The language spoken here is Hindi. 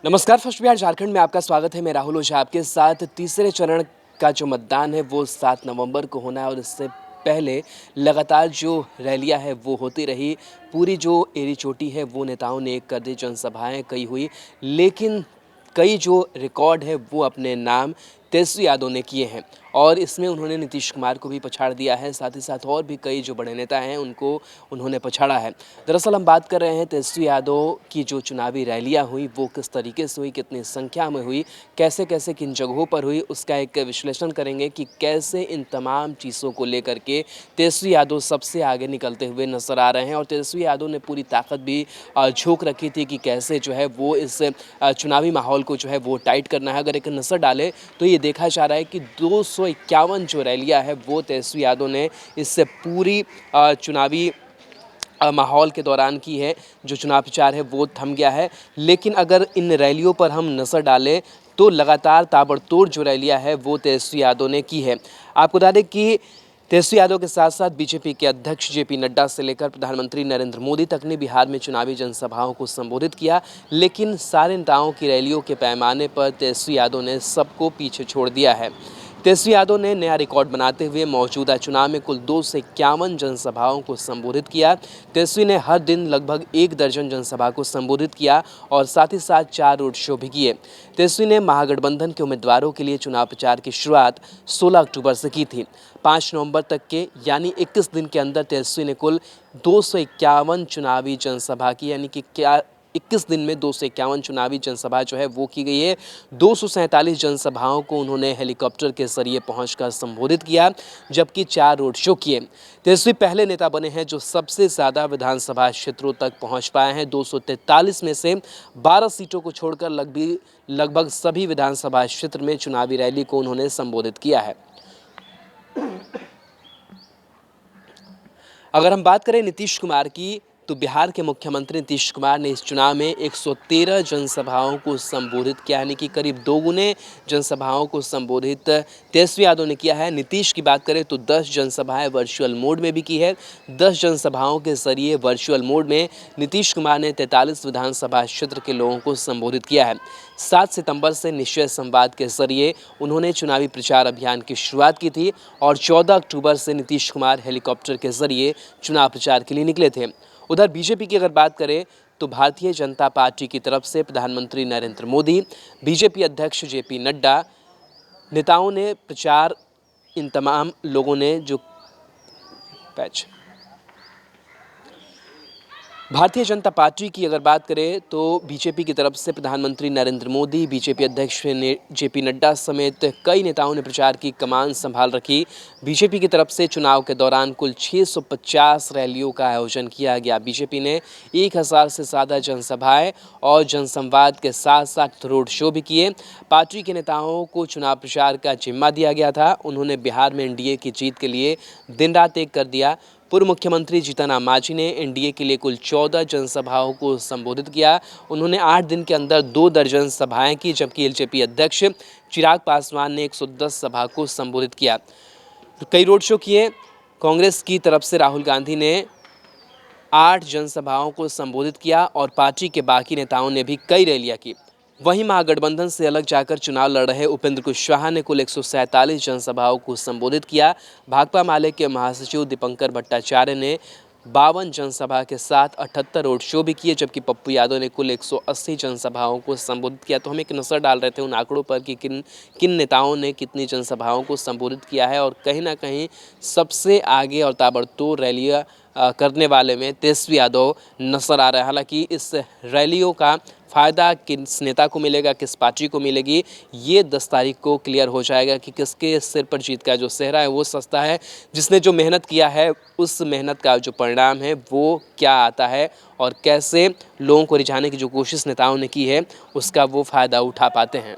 नमस्कार। फर्स्ट बिहार झारखंड में आपका स्वागत है। मैं राहुल ओझा आपके साथ। तीसरे चरण का जो मतदान है वो 7 नवंबर को होना है और इससे पहले लगातार जो रैलियां है वो होती रही। पूरी जो एड़ी चोटी है वो नेताओं ने कर दी, जनसभाएं कई हुई, लेकिन कई जो रिकॉर्ड है वो अपने नाम तेजस्वी यादव ने किए हैं और इसमें उन्होंने नीतीश कुमार को भी पछाड़ दिया है। साथ ही साथ और भी कई जो बड़े नेता हैं उनको उन्होंने पछाड़ा है। दरअसल हम बात कर रहे हैं तेजस्वी यादव की जो चुनावी रैलियां हुई वो किस तरीके से हुई, कितनी संख्या में हुई, कैसे कैसे किन जगहों पर हुई, उसका एक विश्लेषण करेंगे कि कैसे इन तमाम चीज़ों को लेकर के तेजस्वी यादव सबसे आगे निकलते हुए नजर आ रहे हैं। और तेजस्वी यादव ने पूरी ताकत भी झोंक रखी थी कि कैसे जो है वो इस चुनावी माहौल को जो है वो टाइट करना है। अगर एक नज़र डाले तो ये देखा जा रहा है कि 251 जो रैलियां है वो तेजस्वी यादव ने इससे पूरी चुनावी माहौल के दौरान की है। जो चुनाव प्रचार है वो थम गया है, लेकिन अगर इन रैलियों पर हम नज़र डालें तो लगातार ताबड़तोड़ जो रैलियां है वो तेजस्वी यादव ने की है। आपको बता दें कि तेजस्वी यादव के साथ साथ बीजेपी के अध्यक्ष जेपी नड्डा से लेकर प्रधानमंत्री नरेंद्र मोदी तक ने बिहार में चुनावी जनसभाओं को संबोधित किया, लेकिन सारे नेताओं की रैलियों के पैमाने पर तेजस्वी यादव ने सबको पीछे छोड़ दिया है। तेजस्वी यादव ने नया रिकॉर्ड बनाते हुए मौजूदा चुनाव में कुल 251 जनसभाओं को संबोधित किया। तेजस्वी ने हर दिन लगभग 1 दर्जन जनसभा को संबोधित किया और साथ ही साथ 4 रोड शो भी किए। तेजस्वी ने महागठबंधन के उम्मीदवारों के लिए चुनाव प्रचार की शुरुआत 16 अक्टूबर से की थी। 5 नवंबर तक के यानी 21 दिन के अंदर तेजस्वी ने कुल 251 चुनावी जनसभा की, यानी कि 21 दिन में 251 चुनावी जनसभा जो है वो की गई है। 247 जनसभाओं को उन्होंने हेलीकॉप्टर के जरिए पहुंचकर संबोधित किया, जबकि 4 रोड शो किए। तेजस्वी पहले नेता बने हैं जो सबसे ज़्यादा विधानसभा क्षेत्रों तक पहुंच पाए हैं। 243 में से 12 सीटों को छोड़कर लगभग सभी विधानसभा क्षेत्र में चुनावी रैली को उन्होंने संबोधित किया है। अगर हम बात करें नीतीश कुमार की, तो बिहार के मुख्यमंत्री नीतीश कुमार ने इस चुनाव में 113 जनसभाओं को संबोधित किया, यानी कि करीब दोगुने जनसभाओं को संबोधित तेजस्वी यादव ने किया है। नीतीश की बात करें तो 10 जनसभाएं वर्चुअल मोड में भी की है। 10 जनसभाओं के जरिए वर्चुअल मोड में नीतीश कुमार ने 43 विधानसभा क्षेत्र के लोगों को संबोधित किया है। 7 सितंबर से निश्चय संवाद के जरिए उन्होंने चुनावी प्रचार अभियान की शुरुआत की थी और 14 अक्टूबर से नीतीश कुमार हेलीकॉप्टर के जरिए चुनाव प्रचार के लिए निकले थे। उधर बीजेपी की अगर बात करें तो भारतीय जनता पार्टी की तरफ से प्रधानमंत्री नरेंद्र मोदी, बीजेपी अध्यक्ष जेपी नड्डा, नेताओं ने प्रचार, इन तमाम लोगों ने जो भारतीय जनता पार्टी की अगर बात करें तो बीजेपी की तरफ से प्रधानमंत्री नरेंद्र मोदी, बीजेपी अध्यक्ष जेपी नड्डा समेत कई नेताओं ने प्रचार की कमान संभाल रखी। बीजेपी की तरफ से चुनाव के दौरान कुल 650 रैलियों का आयोजन किया गया। बीजेपी ने 1000 से ज़्यादा जनसभाएं और जनसंवाद के साथ साथ रोड शो भी किए। पार्टी के नेताओं को चुनाव प्रचार का जिम्मा दिया गया था। उन्होंने बिहार में एनडीए की जीत के लिए दिन रात एक कर दिया। पूर्व मुख्यमंत्री जीतन राम मांझी ने एनडीए के लिए कुल 14 जनसभाओं को संबोधित किया। उन्होंने 8 दिन के अंदर 2 दर्जन सभाएं की, जबकि एलजेपी अध्यक्ष चिराग पासवान ने 110 सभा को संबोधित किया। कई रोड शो किए। कांग्रेस की तरफ से राहुल गांधी ने 8 जनसभाओं को संबोधित किया और पार्टी के बाकी नेताओं ने भी कई रैलियां की। वहीं महागठबंधन से अलग जाकर चुनाव लड़ रहे उपेंद्र कुशवाहा ने कुल 147 जनसभाओं को संबोधित किया। भाकपा माले के महासचिव दीपंकर भट्टाचार्य ने 52 जनसभा के साथ 78 रोड शो भी किए, जबकि पप्पू यादव ने कुल 180 जनसभाओं को संबोधित किया। तो हम एक नज़र डाल रहे थे उन आंकड़ों पर कि किन नेताओं ने कितनी जनसभाओं को संबोधित किया है और कहीं ना कहीं सबसे आगे और ताबड़तोड़ रैलियां करने वाले में तेजस्वी यादव नजर आ रहा है। हालांकि इस रैलियों का फ़ायदा किस नेता को मिलेगा, किस पार्टी को मिलेगी, ये 10 तारीख को क्लियर हो जाएगा कि किसके सिर पर जीत का जो सेहरा है वो सस्ता है। जिसने जो मेहनत किया है उस मेहनत का जो परिणाम है वो क्या आता है और कैसे लोगों को रिझाने की जो कोशिश नेताओं ने की है उसका वो फ़ायदा उठा पाते हैं।